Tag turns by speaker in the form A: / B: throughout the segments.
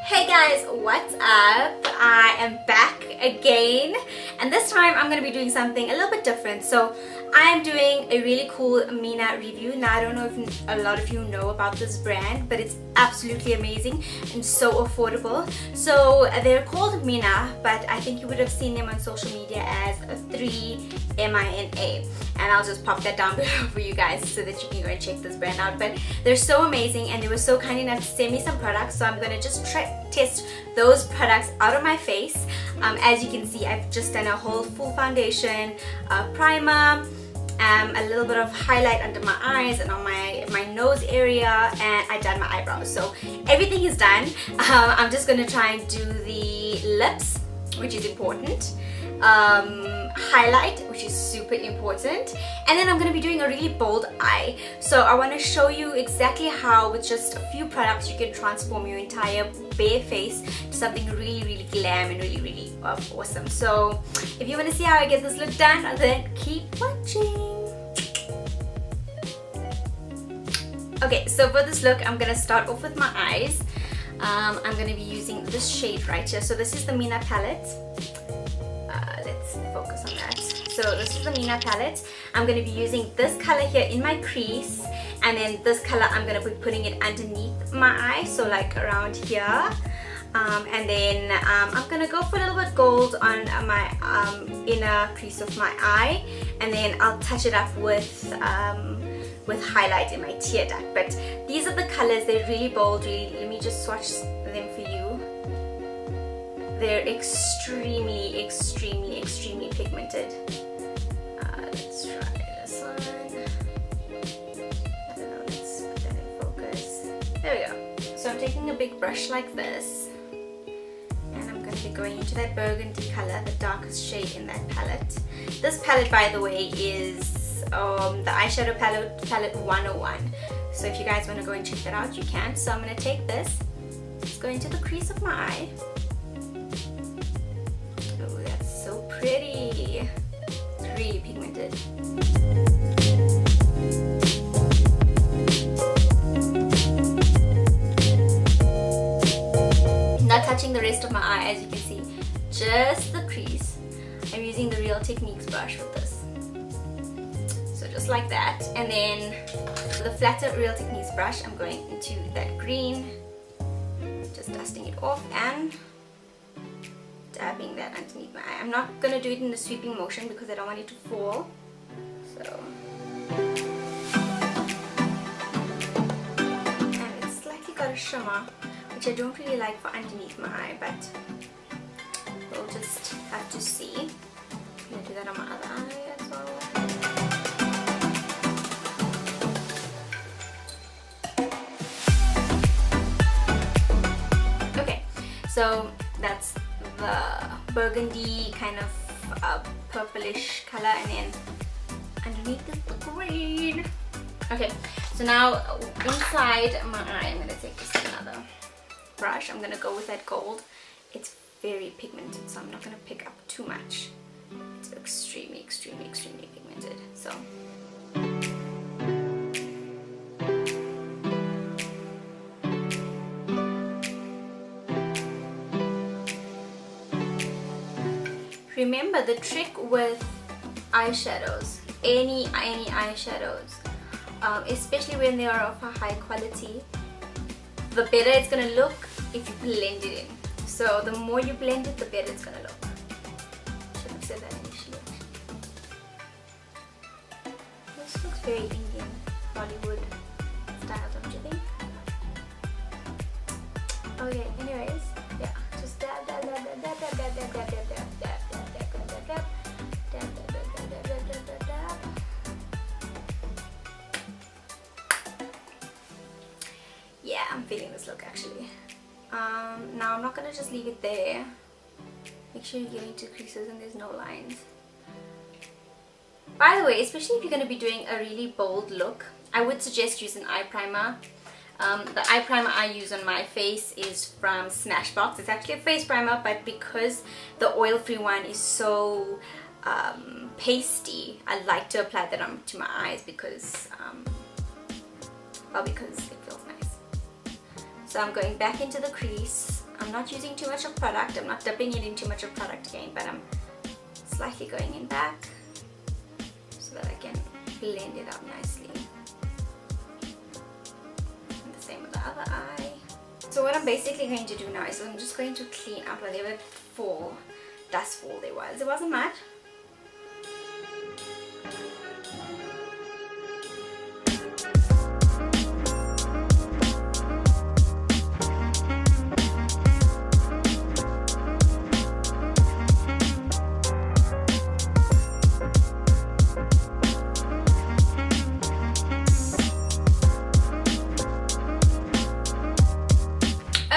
A: Hey guys, what's up? I am back again, and this time I'm going to be doing something a little bit different. So I am doing a really cool Mina review. Now I don't know if a lot of you know about this brand, but it's absolutely amazing and so affordable. So they're called Mina, but I think you would have seen them on social media as 3MINA, and I'll just pop that down below for you guys so that you can go and check this brand out. But they're so amazing, and they were so kind enough to send me some products, so I'm going to just test those products out of my face. As you can see, I've just done a whole full foundation, primer, a little bit of highlight under my eyes and on my nose area, and I done my eyebrows. So everything is done. I'm just going to try and do the lips, which is important, highlight, which is super important, and then I'm going to be doing a really bold eye. So I want to show you exactly how with just a few products you can transform your entire bare face to something really glam and really awesome. So if you want to see how I get this look done, then keep watching. Okay, so for this look I'm going to start off with my eyes. I'm going to be using this shade right here. So this is the Mina palette. Let's focus on that. So this is the Mina palette. I'm going to be using this color here in my crease, and then this color I'm going to be putting it underneath my eye, so like around here. And then I'm going to go for a little bit gold on my inner crease of my eye, and then I'll touch it up with highlight in my tear duct. But these are the colors. They're really bold. Let me just swatch them for you. They're extremely pigmented. Let's try this one. I don't know, let's put that in focus. There we go. So I'm taking a big brush like this, and I'm going to be going into that burgundy color, the darkest shade in that palette. This palette, by the way, is the Eyeshadow Palette 101. So if you guys want to go and check that out, you can. So I'm going to take this, just go into the crease of my eye. Oh, that's so pretty. It's really pigmented. Not touching the rest of my eye, as you can see, just the crease. I'm using the Real Techniques brush with this. So just like that. And then with the flatter Real Techniques brush, I'm going into that green, just dusting it off and dabbing that underneath my eye. I'm not going to do it in a sweeping motion because I don't want it to fall. So, and it's slightly got a shimmer, which I don't really like for underneath my eye, but we'll just have to see. I'm going to do that on my other eye as well. Okay, so that's the burgundy kind of purplish color, and then underneath is the green. Okay, so now inside my eye, I'm going to take just another brush. I'm going to go with that gold. It's very pigmented, so I'm not going to pick up too much. It's extremely pigmented. So remember, the trick with eyeshadows, any eyeshadows, especially when they are of a high quality, the better it's going to look if you blend it in. So the more you blend it, the better it's going to look. Should have said that initially. This looks very Indian, Hollywood style, don't you think? Okay, anyways, yeah, just dab. Yeah, I'm feeling this look actually. Now I'm not gonna just leave it there. Make sure you get into creases and there's no lines. By the way, especially if you're gonna be doing a really bold look, I would suggest using eye primer. The eye primer I use on my face is from Smashbox. It's actually a face primer, but because the oil-free one is so pasty, I like to apply that onto my eyes because it feels nice. So I'm going back into the crease I'm not using too much of product. I'm not dipping it in too much of product again, but I'm slightly going in back so that I can blend it out nicely. And the same with the other eye. So what I'm basically going to do now is I'm just going to clean up a little bit dust fall there was. It wasn't much.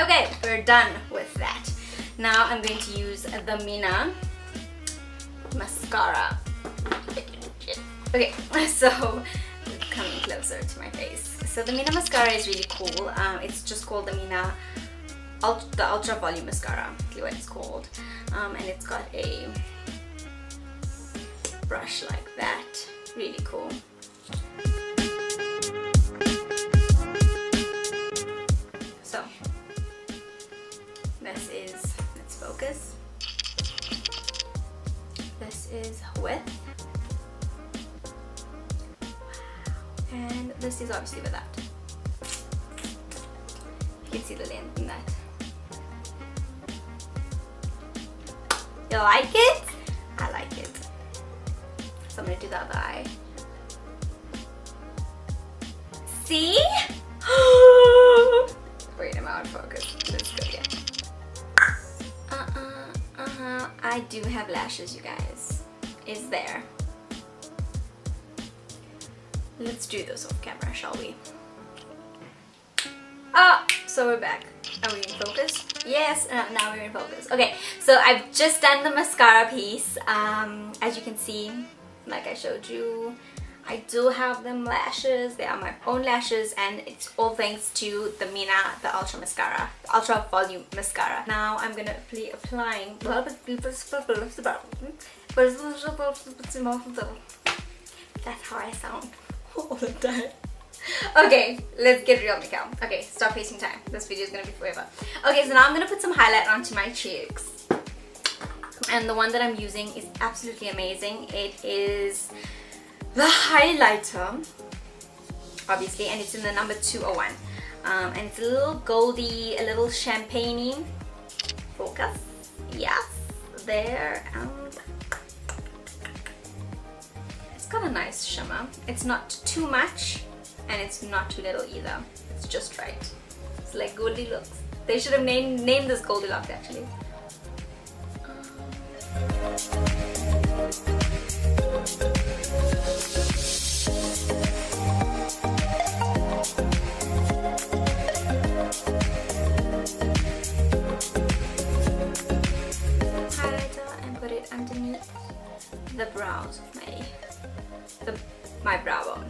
A: Okay, we're done with that. Now I'm going to use the Mina Mascara. Okay, so coming closer to my face. So the Mina Mascara is really cool. It's just called the Mina the Ultra Volume Mascara, that's what it's called. And it's got a brush like that. Really cool. So this is, let's focus. This is width. And this is obviously without. You can see the length in that. You like it? I like it. So I'm gonna do the other eye. See? Wait, I'm out of focus. Let's go again. I do have lashes, you guys. It's there. Let's do this off camera, shall we? So we're back. Are we in focus? Yes, now we're in focus. Okay, so I've just done the mascara piece. As you can see, like I showed you, I do have them lashes. They are my own lashes, and it's all thanks to the Mina, the Ultra Mascara, the Ultra Volume Mascara. Now I'm gonna be applying. That's how I sound all the time. Okay, let's get real, Mikhail. Okay, stop wasting time. This video is gonna be forever. Okay, so now I'm gonna put some highlight onto my cheeks. And the one that I'm using is absolutely amazing. It is the highlighter, obviously, and it's in the number 201. And it's a little goldy, a little champagne-y. Focus. Yes, there. It's got a nice shimmer. It's not too much, and it's not too little either. It's just right. It's like Goldilocks. They should have named this Goldilocks actually. Highlighter and put it underneath the brows of my brow bone.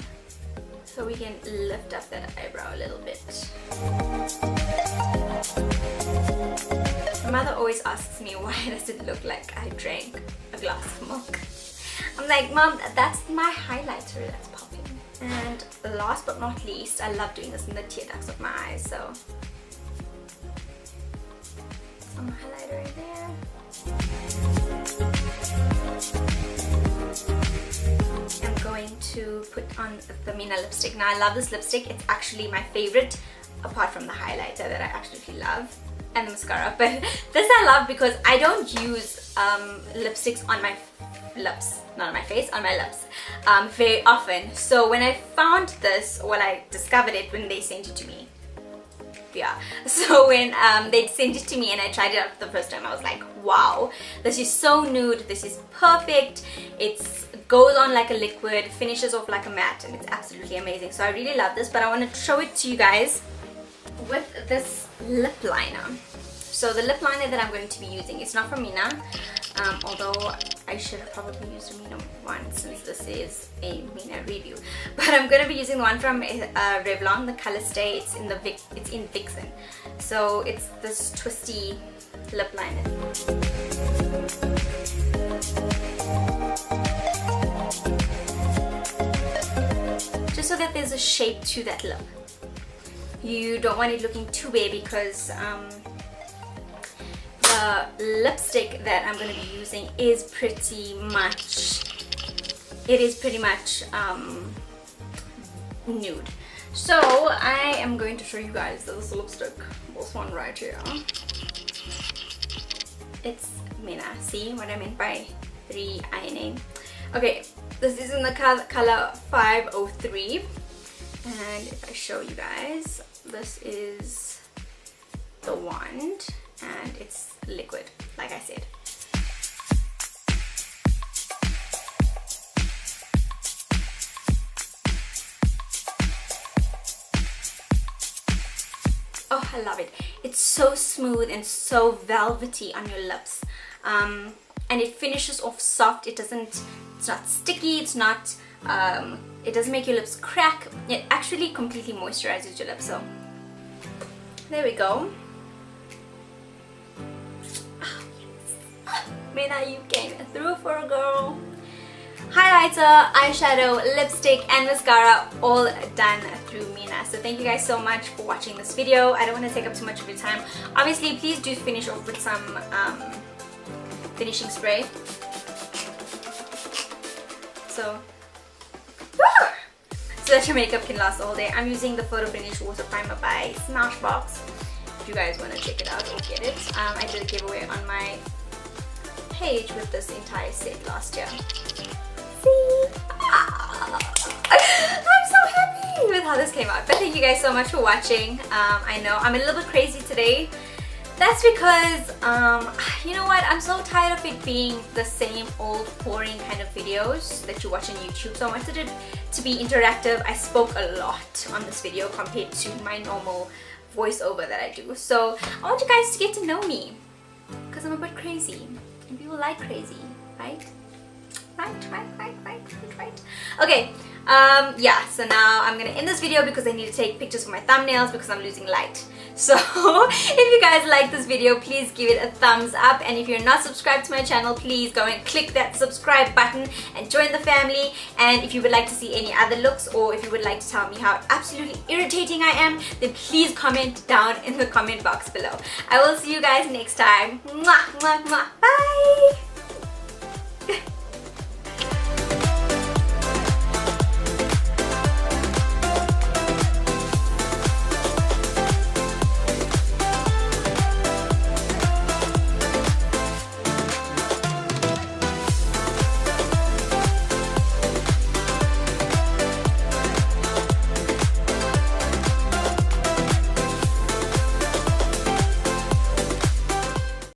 A: So we can lift up that eyebrow a little bit. My mother always asks me, why does it look like I drank a glass of milk? I'm like, Mom, that's my highlighter that's popping. And last but not least, I love doing this in the tear ducts of my eyes, so some highlighter in there. I'm going to put on the Mina lipstick. Now I love this lipstick. It's actually my favorite, apart from the highlighter that I absolutely love, and the mascara. But this I love because I don't use lipsticks on my lips, not on my face, on my lips, very often. So when I found this, well, I discovered it when they sent it to me. Yeah, so when they sent it to me and I tried it out the first time, I was like, wow, this is so nude, this is perfect. It goes on like a liquid, finishes off like a matte, and it's absolutely amazing. So I really love this, but I want to show it to you guys with this lip liner. So the lip liner that I'm going to be using, it's not from Mina, although I should have probably used a Mina one since this is a Mina review. But I'm going to be using the one from Revlon, the color Stay. It's in Vixen. So it's this twisty lip liner. Just so that there's a shape to that lip. You don't want it looking too bare because lipstick that I'm going to be using is pretty much, nude. So I am going to show you guys this lipstick, this one right here. It's Mina. See what I meant by 3INA. Okay, this is in the color 503, and if I show you guys, this is the wand and it's liquid, like I said. Oh, I love it. It's so smooth and so velvety on your lips, and it finishes off soft. It's not sticky, it's not it doesn't make your lips crack. It actually completely moisturizes your lips. So there we go. Oh, yes. Mina, you came through for a girl. Highlighter, eyeshadow, lipstick and mascara all done through Mina. So thank you guys so much for watching this video. I don't want to take up too much of your time. Obviously, please do finish off with some finishing spray. So that your makeup can last all day. I'm using the Photo Finish Water Primer by Smashbox. If you guys want to check it out or get it. I did a giveaway on my page with this entire set last year. See? I'm so happy with how this came out. But thank you guys so much for watching. I know I'm a little bit crazy today. That's because, you know what, I'm so tired of it being the same old boring kind of videos that you watch on YouTube. So I wanted it to be interactive. I spoke a lot on this video compared to my normal voiceover that I do. So I want you guys to get to know me because I'm a bit crazy and people like crazy, right? Right. Okay, yeah, so now I'm gonna end this video because I need to take pictures for my thumbnails because I'm losing light. So if you guys like this video, please give it a thumbs up, and if you're not subscribed to my channel, please go and click that subscribe button and join the family. And if you would like to see any other looks, or if you would like to tell me how absolutely irritating I am, then please comment down in the comment box below. I will see you guys next time. Mwah, mwah, mwah. Bye.